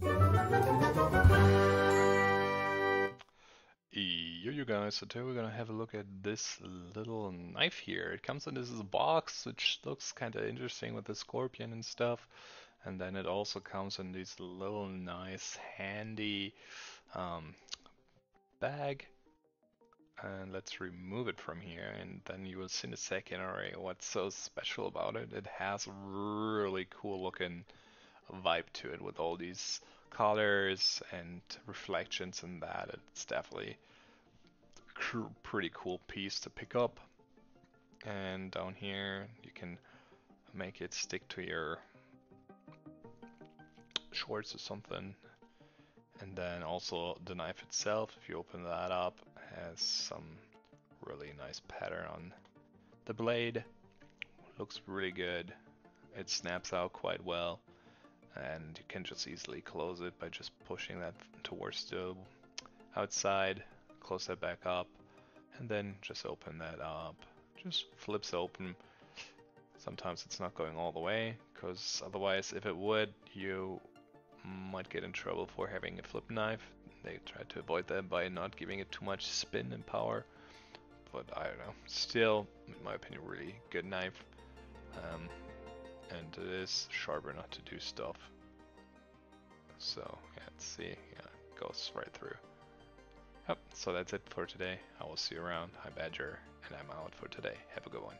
Yo, you guys, so today we're gonna have a look at this little knife here. It comes in this box, which looks kind of interesting with the scorpion and stuff. And then it also comes in this little nice handy um, bag. And let's remove it from here, and then you will see in a second already what's so special about it. It has a really cool looking vibe to it with all these colors and reflections and that. It's definitely pretty cool piece to pick up. And down here you can make it stick to your shorts or something. And then also the knife itself, if you open that up, has some really nice pattern on the blade. Looks really good. It snaps out quite well, and you can just easily close it by just pushing that towards the outside, close that back up, and then just open that up. Just flips open. Sometimes it's not going all the way, because otherwise if it would, you might get in trouble for having a flip knife. They try to avoid that by not giving it too much spin and power, but I don't know. Still, in my opinion, really good knife. Um, and it is sharp enough to do stuff. So yeah, let's see, yeah, it goes right through. Yep, so that's it for today. I will see you around. I'm Badger, and I'm out for today. Have a good one.